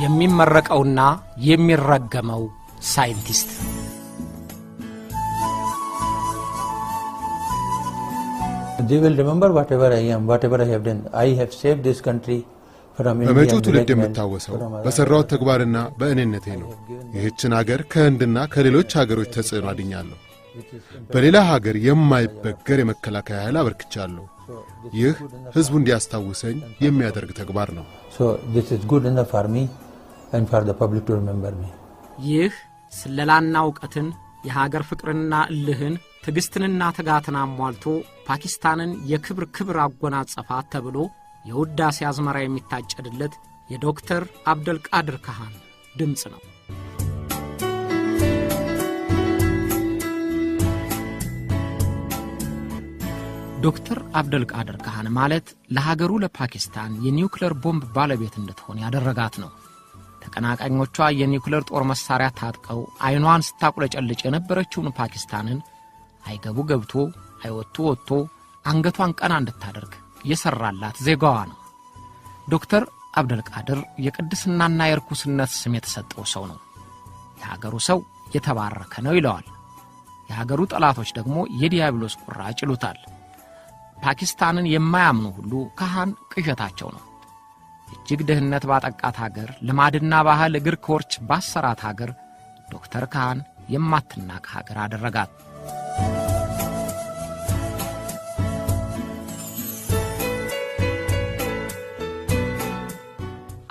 የሚመረቀውና የሚረገመው ሳይንቲስት They will remember whatever I am, whatever I have done. I have saved this country from India. በመጪው ትውልድ የምታወሰው በሰራው ተግባርና በእኔነቴ ነው። ይህችን ሀገር ከህንድና ከሌሎች ሀገሮች ተጽዕኖ አድኛለሁ። በሌላ ሀገር የማይበገር የመከላከያ ኃይል አበርክቻለሁ። ይህ ህዝቡ እንዲያስታውሰኝ የሚያደርግ ተግባር ነው። So this is good enough for me and for the public to remember me. ይህ ስለላና ዕውቀትን የሀገር ፍቅርና እልህን ትግስትንና ትጋትን አሟልቶ ፓኪስታንን የክብር አጎናጸፋት ተብሎ የውዳሴ አዝመራ የሚታጨድለት የዶክተር አብደልቃድር ካህን ድምጽ ነው። ዶክተር አብደልቃድር ካህን ማለት ለሀገሩ ለፓኪስታን የኒውክሌር ቦምብ ባለቤት እንድትሆን ያደረጋት ነው። ተቀናቃኞቿ የኒውክሌር ጦር መሳሪያ ታጥቀው አይኗን ስታቁለጨልጭ የነበረችውን ፓኪስታንን አይገቡ ገብቶ አይወጡ ወጥቶ አንገቷን ቀና እንድታደርግ የሰራላት ዜጋዋ ነው። ዶክተር አብደልቃድር የቅድስናና የርኩስነት ስም የተሰጠው ሰው ነው። የሀገሩ ሰው የተባረከ ነው ይለዋል። የሀገሩ ጠላቶች ደግሞ የዲያብሎስ ቁራጭ ይሉታል። ፓኪስታንን የማያምኑ ሁሉ ካህን ቅዠታቸው ነው። እጅግ ድህነት ባጠቃት ሀገር ልማድና ባህል እግር ኮርች ባሰራት ሀገር ዶክተር ካህን የማትናቅ ሀገር አደረጋት።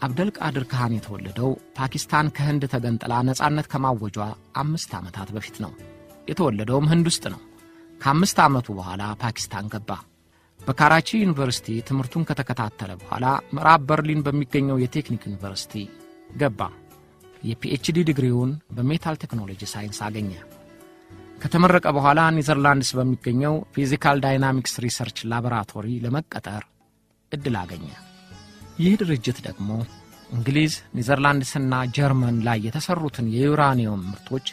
አብደልቃድር ካህን የተወለደው ፓኪስታን ከህንድ ተገንጥላ ነጻነት ከማወጇ 5 ዓመታት በፊት ነው። የተወለደውም ህንድ ውስጥ ነው። ከ5 ዓመቱ በኋላ ፓኪስታን ገባ። በካራቺ ዩኒቨርሲቲ ትምህርቱን ከተከታተለ በኋላ ምዕራብ በርሊን በሚገኘው የቴክኒክ ዩኒቨርሲቲ ገባ። የፒኤችዲ ዲግሪውን በሜታል ቴክኖሎጂ ሳይንስ አገኘ። ከተመረቀ በኋላ ኔዘርላንድስ በሚገኘው ፊዚካል ዳይናሚክስ ሪሰርች ላቦራቶሪ ለመቀጠር እድል አገኘ። ይህ ድርጅት ደግሞ እንግሊዝ፣ ኔዘርላንድስና ጀርመን ላይ የተሰሩትን የዩራኒየም ምርቶች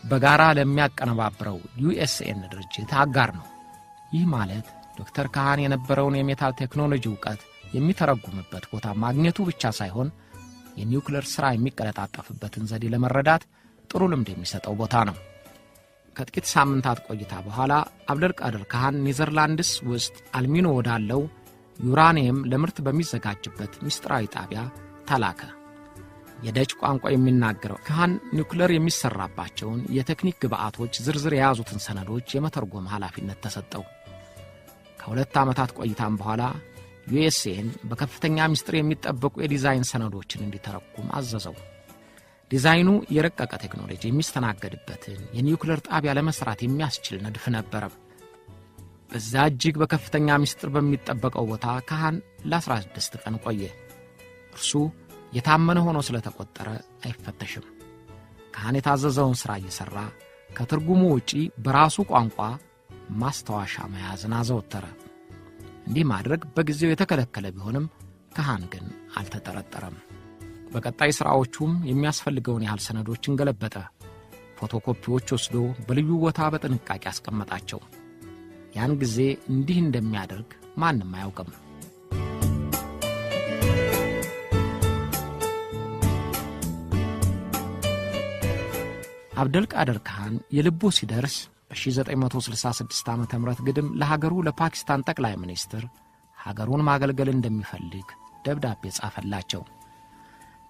በጋራ ለሚያቀነባብረው ዩኤስኤን ድርጅት አጋር ነው። ይህ ማለት ዶክተር ካህን የነበረውን የሜታል ቴክኖሎጂ ዕውቀት የሚተረጉምበት ቦታ ማግኘቱ ብቻ ሳይሆን የኒውክሌር ሥራ የሚቀለጣጠፍበትን ዘዴ ለመረዳት ጥሩ ልምድ የሚሰጠው ቦታ ነው። ከጥቂት ሳምንታት ቆይታ በኋላ አብደልቃድር ካህን ኔዘርላንድስ ውስጥ አልሚኖ ወዳለው ዩራኒየም ለምርት በሚዘጋጅበት ምስጢራዊ ጣቢያ ተላከ። የደች ቋንቋ የሚናገረው ካህን ኒውክሌር የሚሰራባቸውን የቴክኒክ ግብአቶች ዝርዝር የያዙትን ሰነዶች የመተርጎም ኃላፊነት ተሰጠው። ከ2 ዓመታት ቆይታም በኋላ ዩኤስኤን በከፍተኛ ምስጢር የሚጠበቁ የዲዛይን ሰነዶችን እንዲተረጉም አዘዘው። ዲዛይኑ የረቀቀ ቴክኖሎጂ የሚስተናገድበትን የኒውክሌር ጣቢያ ለመስራት የሚያስችል ንድፍ ነበር። በዛ እጅግ በከፍተኛ ምስጢር በሚጠበቀው ቦታ ካህን ለ16 ቀን ቆየ። እርሱ የታመነ ሆኖ ስለተቆጠረ አይፈተሽም። ካህን የታዘዘውን ሥራ እየሠራ ከትርጉሙ ውጪ በራሱ ቋንቋ ማስተዋሻ መያዝን አዘወተረ። እንዲህ ማድረግ በጊዜው የተከለከለ ቢሆንም ካህን ግን አልተጠረጠረም። በቀጣይ ሥራዎቹም የሚያስፈልገውን ያህል ሰነዶችን ገለበጠ። ፎቶኮፒዎች ወስዶ በልዩ ቦታ በጥንቃቄ አስቀመጣቸው። ያን ጊዜ እንዲህ እንደሚያደርግ ማንም አያውቅም። አብደልቃድር ካህን የልቡ ሲደርስ በ1966 ዓመተ ምህረት ግድም ለሀገሩ ለፓኪስታን ጠቅላይ ሚኒስትር ሀገሩን ማገልገል እንደሚፈልግ ደብዳቤ ጻፈላቸው።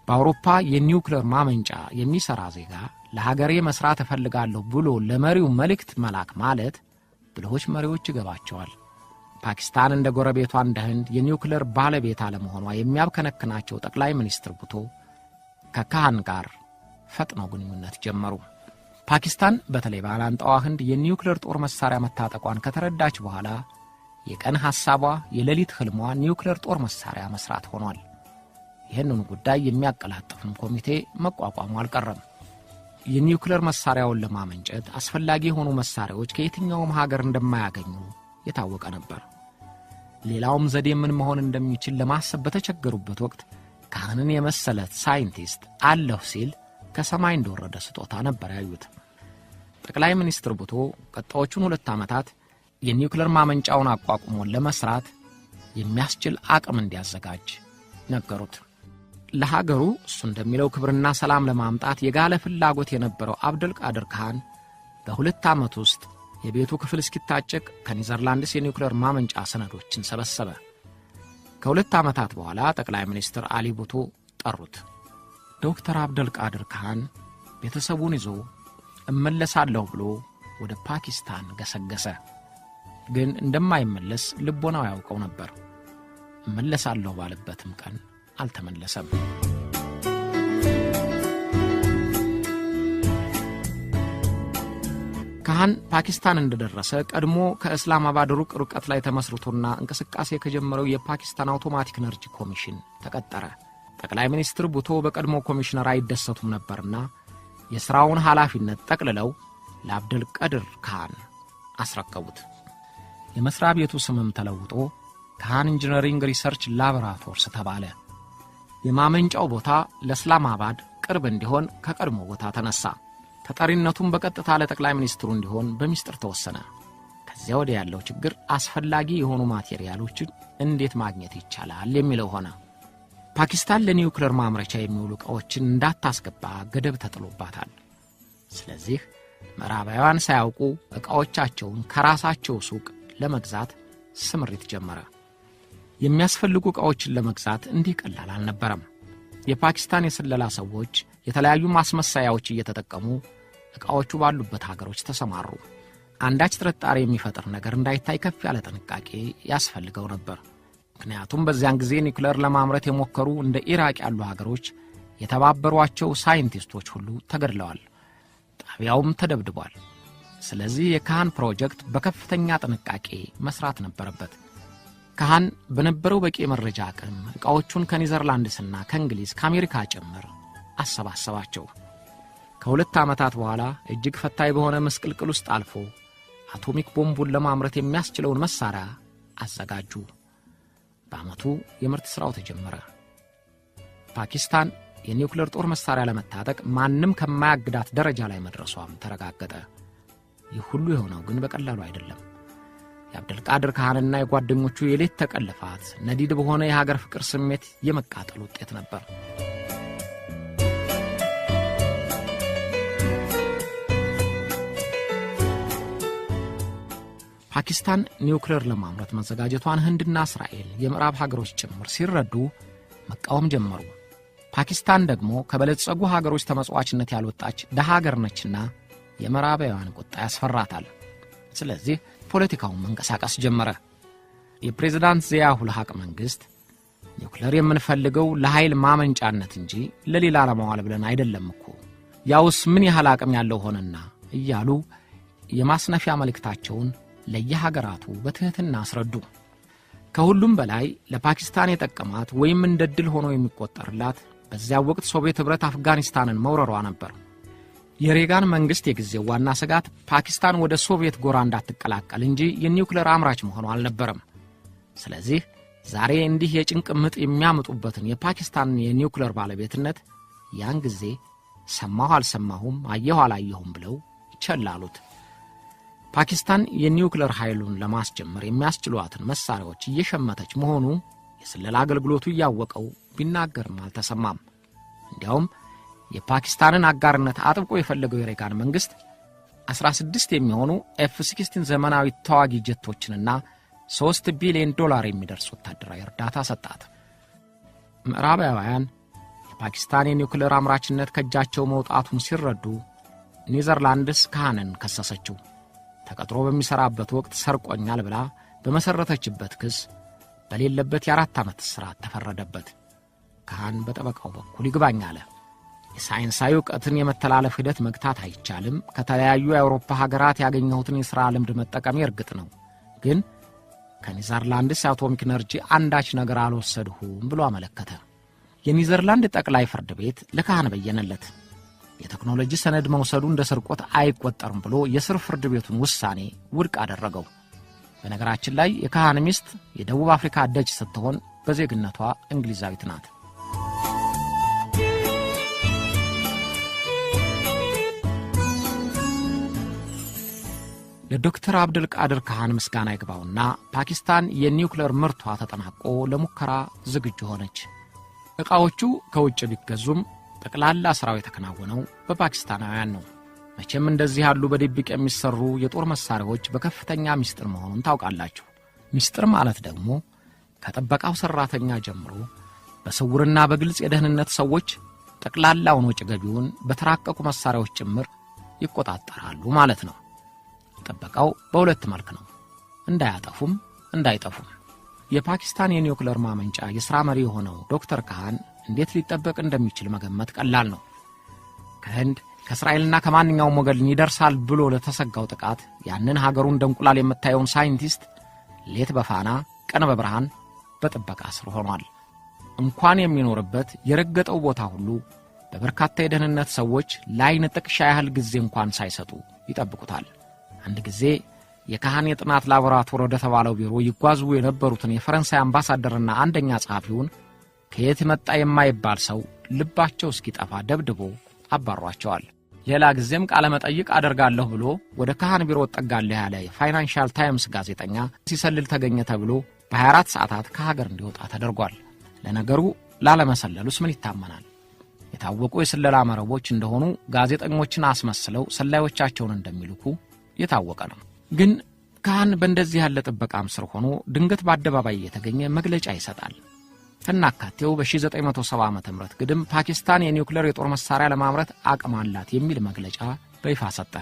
በአውሮፓ የኒውክሌር ማመንጫ የሚሰራ ዜጋ ለሀገሬ መስራት እፈልጋለሁ ብሎ ለመሪው መልእክት መላክ ማለት ብልሆች መሪዎች ይገባቸዋል። ፓኪስታን እንደ ጎረቤቷ እንደ ህንድ የኒውክሌር ባለቤት አለመሆኗ የሚያብከነክናቸው ጠቅላይ ሚኒስትር ቡቶ ከካህን ጋር ፈጥነው ግንኙነት ጀመሩ። ፓኪስታን በተለይ ባላንጣዋ ህንድ የኒውክሌር ጦር መሳሪያ መታጠቋን ከተረዳች በኋላ የቀን ሐሳቧ የሌሊት ህልሟ ኒውክሌር ጦር መሳሪያ መስራት ሆኗል። ይህንን ጉዳይ የሚያቀላጥፍም ኮሚቴ መቋቋሙ አልቀረም። የኒውክሌር መሳሪያውን ለማመንጨት አስፈላጊ የሆኑ መሳሪያዎች ከየትኛውም ሀገር እንደማያገኙ የታወቀ ነበር። ሌላውም ዘዴ ምን መሆን እንደሚችል ለማሰብ በተቸገሩበት ወቅት ካህንን የመሰለ ሳይንቲስት አለሁ ሲል ከሰማይ እንደወረደ ስጦታ ነበር ያዩት። ጠቅላይ ሚኒስትር ቡቶ ቀጣዮቹን 2 ዓመታት የኒውክሌር ማመንጫውን አቋቁሞ ለመስራት የሚያስችል አቅም እንዲያዘጋጅ ነገሩት። ለሀገሩ እሱ እንደሚለው ክብርና ሰላም ለማምጣት የጋለ ፍላጎት የነበረው አብደልቃድር ካህን በሁለት ዓመት ውስጥ የቤቱ ክፍል እስኪታጨቅ ከኒዘርላንድስ የኒውክሌር ማመንጫ ሰነዶችን ሰበሰበ። ከሁለት ዓመታት በኋላ ጠቅላይ ሚኒስትር አሊ ቡቶ ጠሩት። ዶክተር አብደልቃድር ካህን ቤተሰቡን ይዞ እመለሳለሁ ብሎ ወደ ፓኪስታን ገሰገሰ። ግን እንደማይመለስ ልቦናው ያውቀው ነበር። እመለሳለሁ ባለበትም ቀን አልተመለሰም። ካህን ፓኪስታን እንደደረሰ ቀድሞ ከእስላማባድ ሩቅ ርቀት ላይ ተመስርቶና እንቅስቃሴ ከጀመረው የፓኪስታን አውቶማቲክ ኤነርጂ ኮሚሽን ተቀጠረ። ጠቅላይ ሚኒስትር ቡቶ በቀድሞ ኮሚሽነር አይደሰቱም ነበርና የሥራውን ኃላፊነት ጠቅልለው ለአብደልቃድር ካህን አስረከቡት። የመስሪያ ቤቱ ስምም ተለውጦ ካህን ኢንጂነሪንግ ሪሰርች ላቦራቶሪስ ተባለ። የማመንጫው ቦታ ለእስላማባድ ቅርብ እንዲሆን ከቀድሞ ቦታ ተነሳ። ተጠሪነቱም በቀጥታ ለጠቅላይ ሚኒስትሩ እንዲሆን በሚስጥር ተወሰነ። ከዚያ ወዲያ ያለው ችግር አስፈላጊ የሆኑ ማቴሪያሎችን እንዴት ማግኘት ይቻላል የሚለው ሆነ። ፓኪስታን ለኒውክሌር ማምረቻ የሚውሉ ዕቃዎችን እንዳታስገባ ገደብ ተጥሎባታል። ስለዚህ ምዕራባውያን ሳያውቁ ዕቃዎቻቸውን ከራሳቸው ሱቅ ለመግዛት ስምሪት ጀመረ። የሚያስፈልጉ ዕቃዎችን ለመግዛት እንዲህ ቀላል አልነበረም። የፓኪስታን የስለላ ሰዎች የተለያዩ ማስመሳያዎች እየተጠቀሙ ዕቃዎቹ ባሉበት ሀገሮች ተሰማሩ። አንዳች ጥርጣሬ የሚፈጥር ነገር እንዳይታይ ከፍ ያለ ጥንቃቄ ያስፈልገው ነበር። ምክንያቱም በዚያን ጊዜ ኒውክሌር ለማምረት የሞከሩ እንደ ኢራቅ ያሉ ሀገሮች የተባበሯቸው ሳይንቲስቶች ሁሉ ተገድለዋል። ጣቢያውም ተደብድቧል። ስለዚህ የካህን ፕሮጀክት በከፍተኛ ጥንቃቄ መስራት ነበረበት። ካህን በነበረው በቂ መረጃ አቅም ዕቃዎቹን ከኒዘርላንድስና ከእንግሊዝ ከአሜሪካ ጭምር አሰባሰባቸው። ከሁለት ዓመታት በኋላ እጅግ ፈታኝ በሆነ ምስቅልቅል ውስጥ አልፎ አቶሚክ ቦምቡን ለማምረት የሚያስችለውን መሳሪያ አዘጋጁ። በዓመቱ የምርት ሥራው ተጀመረ። ፓኪስታን የኒውክሌር ጦር መሳሪያ ለመታጠቅ ማንም ከማያግዳት ደረጃ ላይ መድረሷም ተረጋገጠ። ይህ ሁሉ የሆነው ግን በቀላሉ አይደለም። የአብደልቃድር ካህንና የጓደኞቹ የሌት ተቀን ልፋት ነዲድ በሆነ የሀገር ፍቅር ስሜት የመቃጠል ውጤት ነበር። ፓኪስታን ኒውክሌር ለማምረት መዘጋጀቷን ህንድና እስራኤል የምዕራብ ሀገሮች ጭምር ሲረዱ መቃወም ጀመሩ። ፓኪስታን ደግሞ ከበለጸጉ ሀገሮች ተመጽዋችነት ያልወጣች ደሃ ሀገር ነችና የምዕራባውያን ቁጣ ያስፈራታል። ስለዚህ ፖለቲካውን መንቀሳቀስ ጀመረ። የፕሬዝዳንት ዚያኡል ሐቅ መንግስት ኒውክሌር የምንፈልገው ለኃይል ማመንጫነት እንጂ ለሌላ ለማዋል ብለን አይደለም እኮ፣ ያውስ ምን ያህል አቅም ያለው ሆነና እያሉ የማስነፊያ መልእክታቸውን ለየሀገራቱ በትህትና አስረዱ። ከሁሉም በላይ ለፓኪስታን የጠቀማት ወይም እንደ ድል ሆኖ የሚቆጠርላት በዚያ ወቅት ሶቪየት ኅብረት አፍጋኒስታንን መውረሯ ነበር። የሬጋን መንግስት የጊዜው ዋና ስጋት ፓኪስታን ወደ ሶቪየት ጎራ እንዳትቀላቀል እንጂ የኒውክሌር አምራች መሆኗ አልነበረም። ስለዚህ ዛሬ እንዲህ የጭንቅ ምጥ የሚያመጡበትን የፓኪስታን የኒውክሌር ባለቤትነት ያን ጊዜ ሰማሁ አልሰማሁም አየሁ አላየሁም ብለው ቸላሉት። ፓኪስታን የኒውክሌር ኃይሉን ለማስጀመር የሚያስችሏትን መሳሪያዎች እየሸመተች መሆኑ የስለላ አገልግሎቱ ያወቀው ቢናገርም አልተሰማም። እንዲያውም የፓኪስታንን አጋርነት አጥብቆ የፈለገው የሬጋን መንግስት 16 የሚሆኑ F-16 ዘመናዊ ተዋጊ ጀቶችንና $3 ቢሊዮን የሚደርስ ወታደራዊ እርዳታ ሰጣት። ምዕራባውያን የፓኪስታን የኒውክሌር አምራችነት ከእጃቸው መውጣቱን ሲረዱ ኒዘርላንድስ ካህንን ከሰሰችው። ተቀጥሮ በሚሰራበት ወቅት ሰርቆኛል ብላ በመሰረተችበት ክስ በሌለበት የ4 ዓመት እስራት ተፈረደበት። ካህን በጠበቃው በኩል ይግባኝ አለ። የሳይንሳዊ ዕውቀትን የመተላለፍ ሂደት መግታት አይቻልም። ከተለያዩ የአውሮፓ ሀገራት ያገኘሁትን የሥራ ልምድ መጠቀም እርግጥ ነው፣ ግን ከኒዘርላንድስ አቶሚክ ኤነርጂ አንዳች ነገር አልወሰድሁም ብሎ አመለከተ። የኒዘርላንድ ጠቅላይ ፍርድ ቤት ለካህን በየነለት። የቴክኖሎጂ ሰነድ መውሰዱ እንደ ስርቆት አይቆጠርም ብሎ የስር ፍርድ ቤቱን ውሳኔ ውድቅ አደረገው። በነገራችን ላይ የካህን ሚስት የደቡብ አፍሪካ ደጅ ስትሆን በዜግነቷ እንግሊዛዊት ናት። ለዶክተር አብደልቃድር ካህን ምስጋና ይግባውና ፓኪስታን የኒውክሌር ምርቷ ተጠናቆ ለሙከራ ዝግጁ ሆነች። ዕቃዎቹ ከውጭ ቢገዙም ጠቅላላ ስራው የተከናወነው በፓኪስታናውያን ነው። መቼም እንደዚህ ያሉ በድብቅ የሚሰሩ የጦር መሳሪያዎች በከፍተኛ ሚስጥር መሆኑን ታውቃላችሁ። ሚስጥር ማለት ደግሞ ከጥበቃው ሰራተኛ ጀምሮ በስውርና በግልጽ የደህንነት ሰዎች ጠቅላላውን ወጪ ገቢውን በተራቀቁ መሳሪያዎች ጭምር ይቆጣጠራሉ ማለት ነው። ጥበቃው በሁለት መልክ ነው፣ እንዳያጠፉም እንዳይጠፉም። የፓኪስታን የኒውክሌር ማመንጫ የሥራ መሪ የሆነው ዶክተር ካህን እንዴት ሊጠበቅ እንደሚችል መገመት ቀላል ነው። ከህንድ ከእስራኤልና ከማንኛውም ወገን ይደርሳል ብሎ ለተሰጋው ጥቃት ያንን ሀገሩን እንደ እንቁላል የምታየውን ሳይንቲስት ሌት በፋና ቀን በብርሃን በጥበቃ ስር ሆኗል። እንኳን የሚኖርበት የረገጠው ቦታ ሁሉ በበርካታ የደህንነት ሰዎች ላይን ጥቅሻ ያህል ጊዜ እንኳን ሳይሰጡ ይጠብቁታል። አንድ ጊዜ የካህን የጥናት ላቦራቶሪ ወደ ተባለው ቢሮ ይጓዙ የነበሩትን የፈረንሳይ አምባሳደርና አንደኛ ጸሐፊውን ከየት መጣ የማይባል ሰው ልባቸው እስኪጠፋ ደብድቦ አባሯቸዋል። ሌላ ጊዜም ቃለ መጠይቅ አደርጋለሁ ብሎ ወደ ካህን ቢሮ ጠጋለሁ ያለ የፋይናንሻል ታይምስ ጋዜጠኛ ሲሰልል ተገኘ ተብሎ በ24 ሰዓታት ከሀገር እንዲወጣ ተደርጓል። ለነገሩ ላለመሰለሉስ ምን ይታመናል? የታወቁ የስለላ መረቦች እንደሆኑ ጋዜጠኞችን አስመስለው ሰላዮቻቸውን እንደሚልኩ የታወቀ ነው። ግን ካህን በእንደዚህ ያለ ጥበቃም ስር ሆኖ ድንገት በአደባባይ የተገኘ መግለጫ ይሰጣል። ከናካቴው በ1970 ዓመተ ምህረት ግድም ፓኪስታን የኒውክሌር የጦር መሳሪያ ለማምረት አቅም አላት የሚል መግለጫ በይፋ ሰጠ።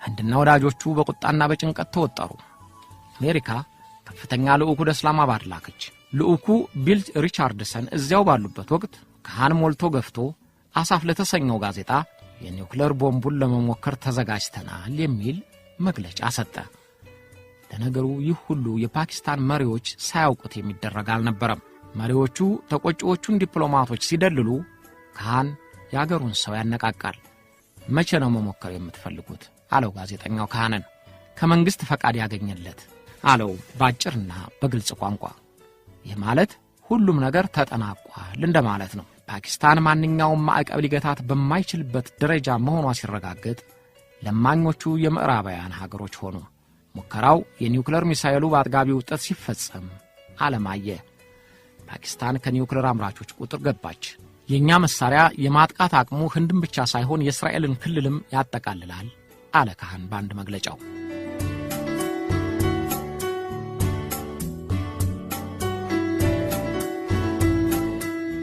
ህንድና ወዳጆቹ በቁጣና በጭንቀት ተወጠሩ። አሜሪካ ከፍተኛ ልዑክ ወደ እስላማባድ ላከች። ልዑኩ ቢል ሪቻርድሰን እዚያው ባሉበት ወቅት ካህን ሞልቶ ገፍቶ አሳፍ ለተሰኘው ጋዜጣ የኒውክሌር ቦምቡን ለመሞከር ተዘጋጅተናል የሚል መግለጫ ሰጠ። ለነገሩ ይህ ሁሉ የፓኪስታን መሪዎች ሳያውቁት የሚደረግ አልነበረም። መሪዎቹ ተቆጪዎቹን ዲፕሎማቶች ሲደልሉ ካህን ያገሩን ሰው ያነቃቃል። መቼ ነው መሞከር የምትፈልጉት አለው ጋዜጠኛው ካህንን። ከመንግስት ፈቃድ ያገኘለት አለው ባጭርና በግልጽ ቋንቋ። ይህ ማለት ሁሉም ነገር ተጠናቋል እንደማለት ነው። ፓኪስታን ማንኛውም ማዕቀብ ሊገታት በማይችልበት ደረጃ መሆኗ ሲረጋገጥ ለማኞቹ የምዕራባውያን ሀገሮች ሆኑ። ሙከራው የኒውክሌር ሚሳኤሉ በአጥጋቢ ውጤት ሲፈጸም ዓለማየ ፓኪስታን ከኒውክሌር አምራቾች ቁጥር ገባች። የኛ መሳሪያ የማጥቃት አቅሙ ህንድን ብቻ ሳይሆን የእስራኤልን ክልልም ያጠቃልላል አለ ካህን በአንድ መግለጫው።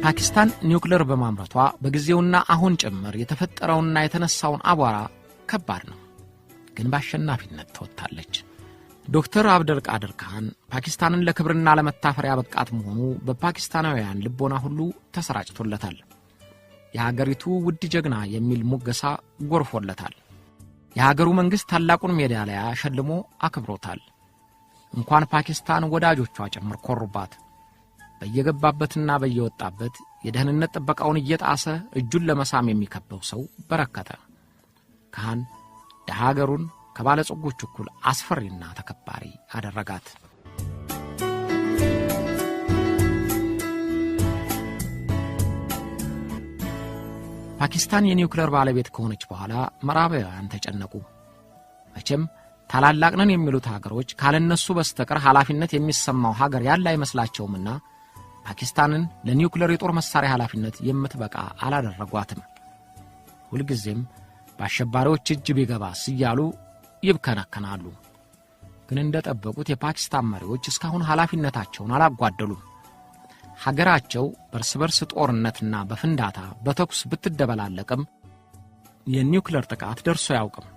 ፓኪስታን ኒውክሌር በማምረቷ በጊዜውና አሁን ጭምር የተፈጠረውና የተነሳውን አቧራ ከባድ ነው፣ ግን በአሸናፊነት ተወጣለች። ዶክተር አብደል ቃድር ካህን ፓኪስታንን ለክብርና ለመታፈሪያ በቃት መሆኑ በፓኪስታናውያን ልቦና ሁሉ ተሰራጭቶለታል። የሀገሪቱ ውድ ጀግና የሚል ሙገሳ ጎርፎለታል። የሀገሩ መንግስት ታላቁን ሜዳሊያ ሸልሞ አክብሮታል። እንኳን ፓኪስታን ወዳጆቿ ጭምር ኮሩባት። በየገባበትና በየወጣበት የደህንነት ጥበቃውን እየጣሰ እጁን ለመሳም የሚከበው ሰው በረከተ። ካህን ሀገሩን ከባለጸጎች እኩል አስፈሪና ተከባሪ አደረጋት። ፓኪስታን የኒውክሌር ባለቤት ከሆነች በኋላ ምዕራባውያን ተጨነቁ። መቼም ታላላቅ ነን የሚሉት ሀገሮች ካለነሱ በስተቀር ኃላፊነት የሚሰማው ሀገር ያለ አይመስላቸውምና ፓኪስታንን ለኒውክሌር የጦር መሳሪያ ኃላፊነት የምትበቃ አላደረጓትም። ሁልጊዜም በአሸባሪዎች እጅ ቢገባስ እያሉ ይብከነከናሉ። ግን እንደጠበቁት የፓኪስታን መሪዎች እስካሁን ኃላፊነታቸውን አላጓደሉም። ሀገራቸው በርስ በርስ ጦርነትና በፍንዳታ በተኩስ ብትደበላለቅም የኒውክሌር ጥቃት ደርሶ ያውቅም።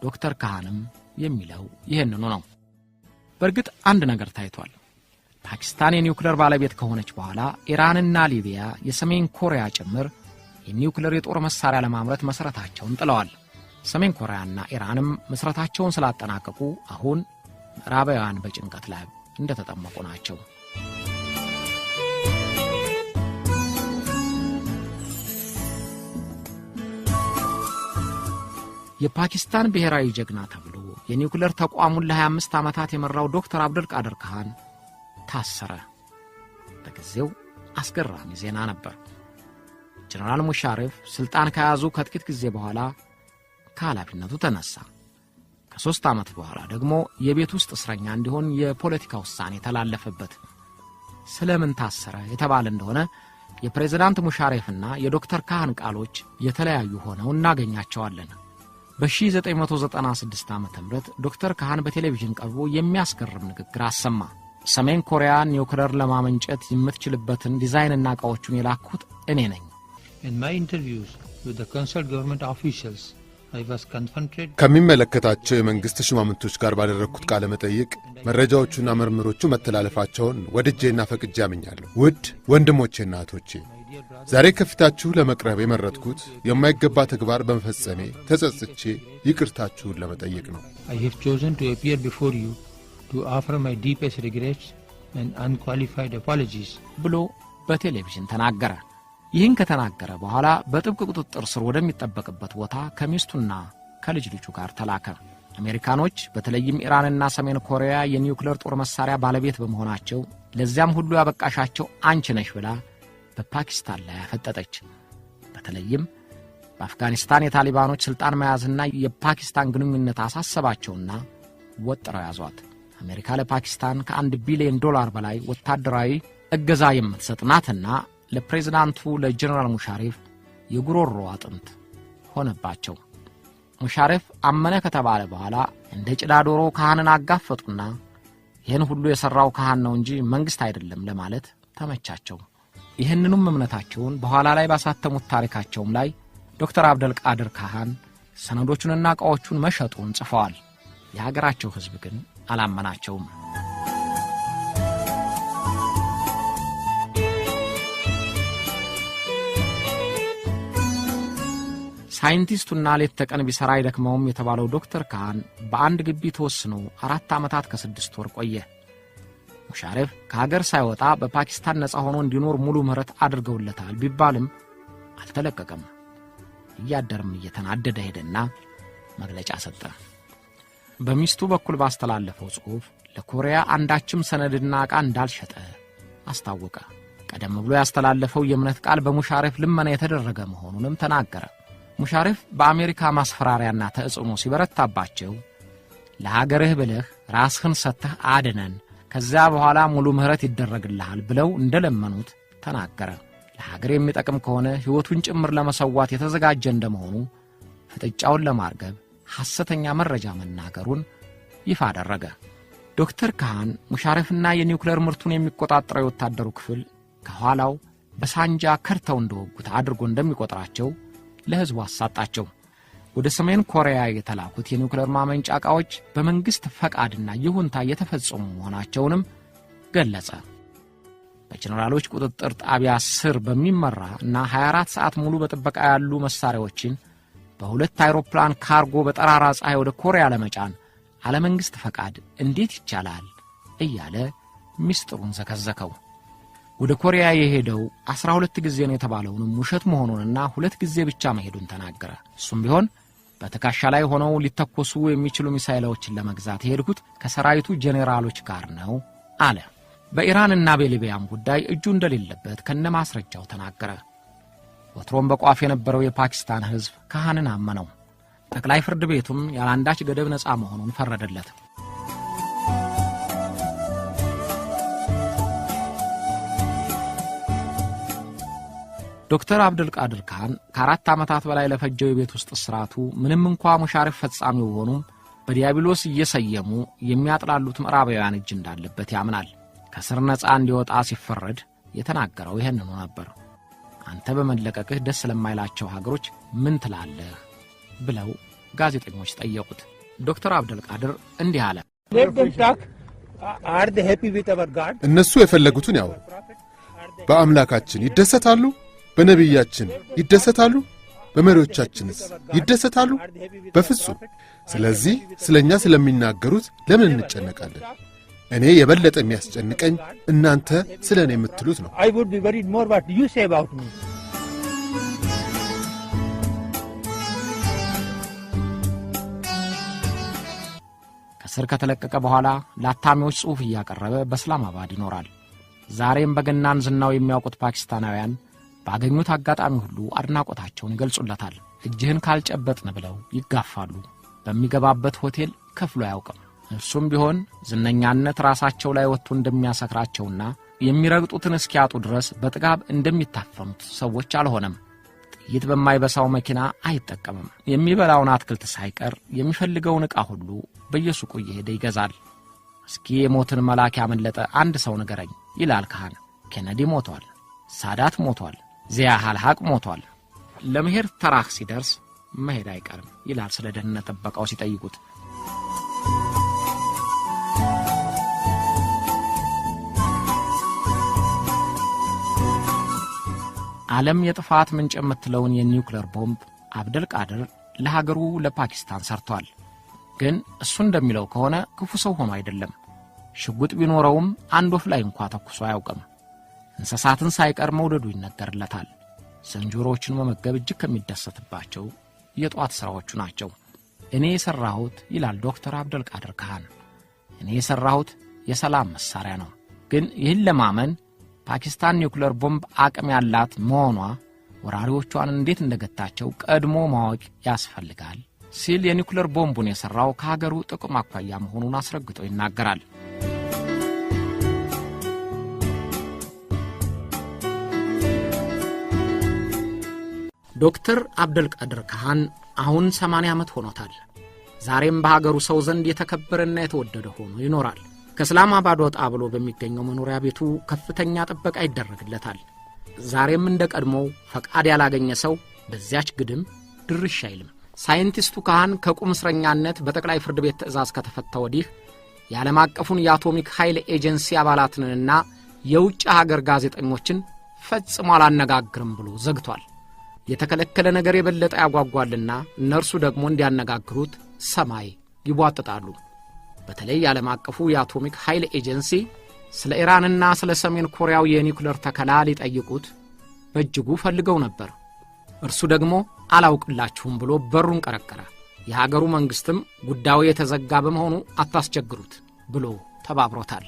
ዶክተር ካህንም የሚለው ይሄንኑ ነው። በእርግጥ አንድ ነገር ታይቷል። ፓኪስታን የኒውክሌር ባለቤት ከሆነች በኋላ ኢራንና ሊቢያ፣ የሰሜን ኮሪያ ጭምር የኒውክሌር የጦር መሳሪያ ለማምረት መሰረታቸውን ጥለዋል። ሰሜን ኮሪያና ኢራንም መስራታቸውን ስላጠናቀቁ አሁን ምዕራባውያን በጭንቀት ላይ እንደተጠመቁ ናቸው። የፓኪስታን ብሔራዊ ጀግና ተብሎ የኒውክሌር ተቋሙን ለ25 ዓመታት የመራው ዶክተር አብደል ቃድር ካህን ታሰረ። በጊዜው አስገራሚ ዜና ነበር። ጀነራል ሙሻሪፍ ስልጣን ከያዙ ከጥቂት ጊዜ በኋላ ከኃላፊነቱ ተነሳ። ከ3 ዓመት በኋላ ደግሞ የቤት ውስጥ እስረኛ እንዲሆን የፖለቲካ ውሳኔ ተላለፈበት። ስለምን ታሰረ የተባለ እንደሆነ የፕሬዝዳንት ሙሻሬፍና የዶክተር ካህን ቃሎች የተለያዩ ሆነው እናገኛቸዋለን። በ1996 ዓ.ም ዶክተር ካህን በቴሌቪዥን ቀርቦ የሚያስገርም ንግግር አሰማ። ሰሜን ኮሪያ ኒውክሌር ለማመንጨት የምትችልበትን ዲዛይንና ዕቃዎቹን የላኩት እኔ ነኝ። In my interviews with the concerned government officials, I was confronted ከሚመለከታቸው የመንግሥት ሹማምንቶች ጋር ባደረግኩት ቃለ መጠይቅ መረጃዎቹና ምርምሮቹ መተላለፋቸውን ወድጄና ፈቅጄ አምኛለሁ። ውድ ወንድሞቼና እህቶቼ፣ ዛሬ ከፊታችሁ ለመቅረብ የመረጥኩት የማይገባ ተግባር በመፈጸሜ ተጸጽቼ ይቅርታችሁን ለመጠየቅ ነው። I have chosen to appear before you to offer my deepest regrets and unqualified apologies ብሎ በቴሌቪዥን ተናገረ። ይህን ከተናገረ በኋላ በጥብቅ ቁጥጥር ስር ወደሚጠበቅበት ቦታ ከሚስቱና ከልጅ ልጁ ጋር ተላከ። አሜሪካኖች በተለይም ኢራንና ሰሜን ኮሪያ የኒውክሌር ጦር መሳሪያ ባለቤት በመሆናቸው ለዚያም ሁሉ ያበቃሻቸው አንቺ ነሽ ብላ በፓኪስታን ላይ አፈጠጠች። በተለይም በአፍጋኒስታን የታሊባኖች ስልጣን መያዝና የፓኪስታን ግንኙነት አሳሰባቸውና ወጥረው ያዟት። አሜሪካ ለፓኪስታን ከ$1 ቢሊዮን በላይ ወታደራዊ እገዛ የምትሰጥ ናትና ለፕሬዝዳንቱ ለጀነራል ሙሻሪፍ የጉሮሮ አጥንት ሆነባቸው። ሙሻሪፍ አመነ ከተባለ በኋላ እንደ ጭዳ ዶሮ ካህንን አጋፈጡና ይህን ሁሉ የሰራው ካህን ነው እንጂ መንግስት አይደለም ለማለት ተመቻቸው። ይህንኑም እምነታቸውን በኋላ ላይ ባሳተሙት ታሪካቸውም ላይ ዶክተር አብደል ቃድር ካህን ሰነዶቹንና ዕቃዎቹን መሸጡን ጽፈዋል። የሀገራቸው ሕዝብ ግን አላመናቸውም። ሳይንቲስቱና ሌት ተቀን ቢሰራ አይደክመውም የተባለው ዶክተር ካህን በአንድ ግቢ ተወስኖ 4 ዓመታት ከ6 ወር ቆየ። ሙሻሪፍ ከሀገር ሳይወጣ በፓኪስታን ነፃ ሆኖ እንዲኖር ሙሉ ምህረት አድርገውለታል ቢባልም አልተለቀቀም። እያደርም እየተናደደ ሄደና መግለጫ ሰጠ። በሚስቱ በኩል ባስተላለፈው ጽሑፍ ለኮሪያ አንዳችም ሰነድና ዕቃ እንዳልሸጠ አስታወቀ። ቀደም ብሎ ያስተላለፈው የእምነት ቃል በሙሻሪፍ ልመና የተደረገ መሆኑንም ተናገረ። ሙሻሪፍ በአሜሪካ ማስፈራሪያና ተጽዕኖ ሲበረታባቸው ለሀገርህ ብለህ ራስህን ሰጥተህ አድነን፣ ከዚያ በኋላ ሙሉ ምህረት ይደረግልሃል ብለው እንደለመኑት ተናገረ። ለሀገር የሚጠቅም ከሆነ ሕይወቱን ጭምር ለመሰዋት የተዘጋጀ እንደመሆኑ ፍጥጫውን ለማርገብ ሐሰተኛ መረጃ መናገሩን ይፋ አደረገ። ዶክተር ካህን ሙሻሪፍና የኒውክሌር ምርቱን የሚቆጣጠረው የወታደሩ ክፍል ከኋላው በሳንጃ ከርተው እንደወጉት አድርጎ እንደሚቆጥራቸው ለሕዝቡ አሳጣቸው። ወደ ሰሜን ኮሪያ የተላኩት የኒውክሌር ማመንጫ ዕቃዎች በመንግሥት ፈቃድና ይሁንታ የተፈጸሙ መሆናቸውንም ገለጸ። በጀነራሎች ቁጥጥር ጣቢያ ስር በሚመራ እና 24 ሰዓት ሙሉ በጥበቃ ያሉ መሳሪያዎችን በሁለት አይሮፕላን ካርጎ በጠራራ ፀሐይ ወደ ኮሪያ ለመጫን አለመንግሥት ፈቃድ እንዴት ይቻላል እያለ ሚስጥሩን ዘከዘከው። ወደ ኮሪያ የሄደው 12 ጊዜ ነው የተባለውንም ውሸት መሆኑንና 2 ጊዜ ብቻ መሄዱን ተናገረ። እሱም ቢሆን በተካሻ ላይ ሆነው ሊተኮሱ የሚችሉ ሚሳኤሎችን ለመግዛት የሄድኩት ከሰራዊቱ ጄኔራሎች ጋር ነው አለ። በኢራንና በሊቢያም ጉዳይ እጁ እንደሌለበት ከነማስረጃው ተናገረ። ወትሮም በቋፍ የነበረው የፓኪስታን ሕዝብ ካህንን አመነው። ጠቅላይ ፍርድ ቤቱም ያላንዳች ገደብ ነፃ መሆኑን ፈረደለት። ዶክተር አብደል ቃድር ካህን ከ4 ዓመታት በላይ ለፈጀው የቤት ውስጥ እስራቱ ምንም እንኳ ሙሻሪፍ ፈጻሚው ሆኑም በዲያብሎስ እየሰየሙ የሚያጥላሉት ምዕራባውያን እጅ እንዳለበት ያምናል። ከስር ነፃ እንዲወጣ ሲፈረድ የተናገረው ይሄንኑ ነበር። አንተ በመለቀቅህ ደስ ለማይላቸው ሀገሮች ምን ትላለህ ብለው ጋዜጠኞች ጠየቁት። ዶክተር አብደል ቃድር እንዲህ አለ። እነሱ የፈለጉትን ያው በአምላካችን ይደሰታሉ፣ በነቢያችን ይደሰታሉ፣ በመሪዎቻችንስ ይደሰታሉ? በፍጹም። ስለዚህ ስለኛ ስለሚናገሩት ለምን እንጨነቃለን? እኔ የበለጠ የሚያስጨንቀኝ እናንተ ስለ እኔ የምትሉት ነው። ከስር ከተለቀቀ በኋላ ለአታሚዎች ጽሑፍ እያቀረበ በእስላማባድ ይኖራል። ዛሬም በገናን ዝናው የሚያውቁት ፓኪስታናውያን ባገኙት አጋጣሚ ሁሉ አድናቆታቸውን ይገልጹለታል። እጅህን ካልጨበጥን ብለው ይጋፋሉ። በሚገባበት ሆቴል ከፍሎ አያውቅም። እርሱም ቢሆን ዝነኛነት ራሳቸው ላይ ወጥቶ እንደሚያሰክራቸውና የሚረግጡትን እስኪያጡ ድረስ በጥጋብ እንደሚታፈኑት ሰዎች አልሆነም። ጥይት በማይበሳው መኪና አይጠቀምም። የሚበላውን አትክልት ሳይቀር የሚፈልገውን ዕቃ ሁሉ በየሱቁ እየሄደ ይገዛል። እስኪ የሞትን መልአክ ያመለጠ አንድ ሰው ንገረኝ ይላል ካህን። ኬነዲ ሞቷል፣ ሳዳት ሞቷል፣ ዚያ ሐልሐቅ ሞቷል። ለመሄድ ተራህ ሲደርስ መሄድ አይቀርም ይላል ስለ ደህንነት ጥበቃው ሲጠይቁት። ዓለም የጥፋት ምንጭ የምትለውን የኒውክሌር ቦምብ አብደል ቃድር ለሀገሩ ለፓኪስታን ሰርቷል። ግን እሱ እንደሚለው ከሆነ ክፉ ሰው ሆኖ አይደለም። ሽጉጥ ቢኖረውም አንድ ወፍ ላይ እንኳን ተኩሶ አያውቅም። እንስሳትን ሳይቀር መውደዱ ይነገርለታል። ዝንጀሮዎችን መመገብ እጅግ ከሚደሰትባቸው የጧት ሥራዎቹ ናቸው። እኔ የሠራሁት ይላል ዶክተር አብደል ቃድር ካህን፣ እኔ የሠራሁት የሰላም መሣሪያ ነው። ግን ይህን ለማመን ፓኪስታን ኒውክሌር ቦምብ አቅም ያላት መሆኗ ወራሪዎቿን እንዴት እንደገታቸው ቀድሞ ማወቅ ያስፈልጋል ሲል የኒውክሌር ቦምቡን የሠራው ከሀገሩ ጥቅም አኳያ መሆኑን አስረግጦ ይናገራል። ዶክተር አብደል ቃድር ካህን አሁን 80 ዓመት ሆኖታል። ዛሬም በሀገሩ ሰው ዘንድ የተከበረና የተወደደ ሆኖ ይኖራል። ከእስላማባድ ወጣ ብሎ በሚገኘው መኖሪያ ቤቱ ከፍተኛ ጥበቃ ይደረግለታል። ዛሬም እንደ ቀድሞው ፈቃድ ያላገኘ ሰው በዚያች ግድም ድርሽ አይልም። ሳይንቲስቱ ካህን ከቁም እስረኛነት በጠቅላይ ፍርድ ቤት ትዕዛዝ ከተፈታ ወዲህ የዓለም አቀፉን የአቶሚክ ኃይል ኤጀንሲ አባላትንና የውጭ ሀገር ጋዜጠኞችን ፈጽሞ አላነጋግርም ብሎ ዘግቷል። የተከለከለ ነገር የበለጠ ያጓጓልና እነርሱ ደግሞ እንዲያነጋግሩት ሰማይ ይቧጥጣሉ። በተለይ የዓለም አቀፉ የአቶሚክ ኃይል ኤጀንሲ ስለ ኢራንና ስለ ሰሜን ኮሪያው የኒውክሌር ተከላ ሊጠይቁት በእጅጉ ፈልገው ነበር። እርሱ ደግሞ አላውቅላችሁም ብሎ በሩን ቀረቀረ። የሀገሩ መንግስትም ጉዳዩ የተዘጋ በመሆኑ አታስቸግሩት ብሎ ተባብሮታል።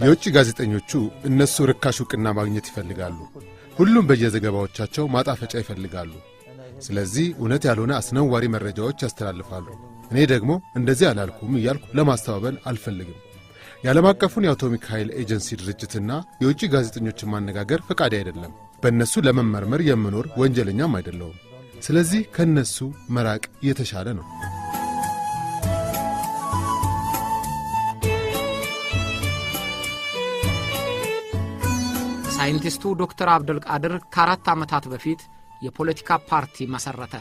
የውጭ ጋዜጠኞቹ እነሱ ርካሽ ዕውቅና ማግኘት ይፈልጋሉ። ሁሉም በየዘገባዎቻቸው ማጣፈጫ ይፈልጋሉ። ስለዚህ እውነት ያልሆነ አስነዋሪ መረጃዎች ያስተላልፋሉ። እኔ ደግሞ እንደዚህ አላልኩም እያልኩ ለማስተባበል አልፈልግም። የዓለም አቀፉን የአቶሚክ ኃይል ኤጀንሲ ድርጅትና የውጭ ጋዜጠኞችን ማነጋገር ፈቃድ አይደለም። በእነሱ ለመመርመር የምኖር ወንጀለኛም አይደለሁም። ስለዚህ ከእነሱ መራቅ የተሻለ ነው። ሳይንቲስቱ ዶክተር አብደል ቃድር ከ4 ዓመታት በፊት የፖለቲካ ፓርቲ መሰረተ።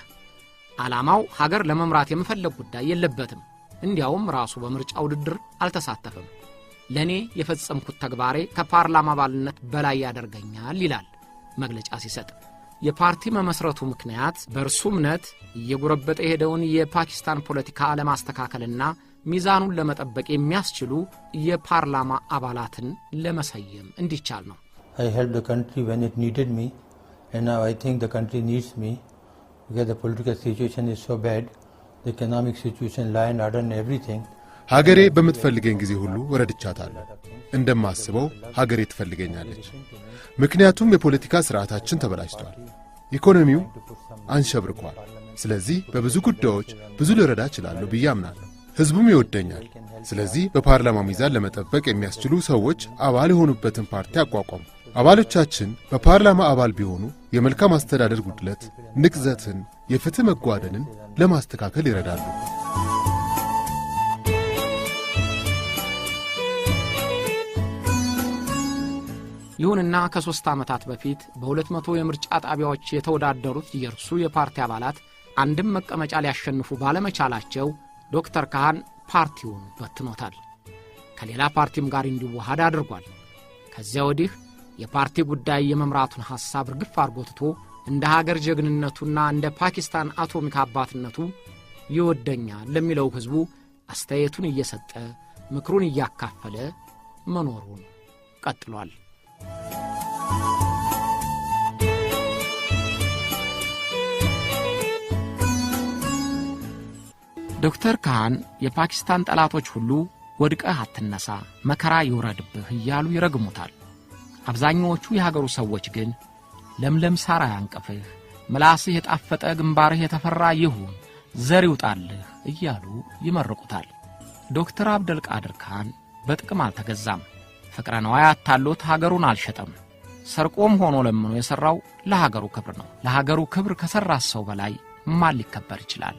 ዓላማው ሀገር ለመምራት የመፈለግ ጉዳይ የለበትም። እንዲያውም ራሱ በምርጫ ውድድር አልተሳተፈም። ለኔ የፈጸምኩት ተግባሬ ከፓርላማ አባልነት በላይ ያደርገኛል ይላል መግለጫ ሲሰጥ። የፓርቲ መመስረቱ ምክንያት በእርሱ እምነት እየጎረበጠ የሄደውን የፓኪስታን ፖለቲካ ለማስተካከልና ሚዛኑን ለመጠበቅ የሚያስችሉ የፓርላማ አባላትን ለመሰየም እንዲቻል ነው። I helped the country when it needed me, and now I think the country needs me because the political situation is so bad, the economic situation, law and order and everything. ሀገሬ በምትፈልገኝ ጊዜ ሁሉ ወረድቻታለሁ። እንደማስበው ሀገሬ ትፈልገኛለች። ምክንያቱም የፖለቲካ ስርዓታችን ተበላሽቷል፣ ኢኮኖሚው አንሸብርቋል። ስለዚህ በብዙ ጉዳዮች ብዙ ልረዳ እችላለሁ ብዬ አምናለሁ። ሕዝቡም ይወደኛል። ስለዚህ በፓርላማ ሚዛን ለመጠበቅ የሚያስችሉ ሰዎች አባል የሆኑበትን ፓርቲ አቋቋሙ። አባሎቻችን በፓርላማ አባል ቢሆኑ የመልካም አስተዳደር ጉድለት፣ ንቅዘትን፣ የፍትህ መጓደንን ለማስተካከል ይረዳሉ። ይሁንና ከ3 ዓመታት በፊት በ200 የምርጫ ጣቢያዎች የተወዳደሩት የእርሱ የፓርቲ አባላት አንድም መቀመጫ ሊያሸንፉ ባለመቻላቸው ዶክተር ካህን ፓርቲውን በትኖታል። ከሌላ ፓርቲም ጋር እንዲዋሃድ አድርጓል። ከዚያ ወዲህ የፓርቲ ጉዳይ የመምራቱን ሐሳብ ርግፍ አርጎትቶ እንደ ሀገር ጀግንነቱና እንደ ፓኪስታን አቶሚክ አባትነቱ ይወደኛል ለሚለው ሕዝቡ አስተያየቱን እየሰጠ ምክሩን እያካፈለ መኖሩን ቀጥሏል። ዶክተር ካህን የፓኪስታን ጠላቶች ሁሉ ወድቀህ አትነሳ፣ መከራ ይውረድብህ እያሉ ይረግሙታል። አብዛኛዎቹ የሀገሩ ሰዎች ግን ለምለም ሳር ያንቀፍህ፣ ምላስህ የጣፈጠ ግንባርህ የተፈራ ይሁን፣ ዘር ይውጣልህ እያሉ ይመርቁታል። ዶክተር አብደል ቃድር ካህን በጥቅም አልተገዛም። ፍቅረ ነዋይ አታሎት ሀገሩን አልሸጠም። ሰርቆም ሆኖ ለምኖ የሠራው ለሀገሩ ክብር ነው። ለሀገሩ ክብር ከሠራ ሰው በላይ ማን ሊከበር ይችላል?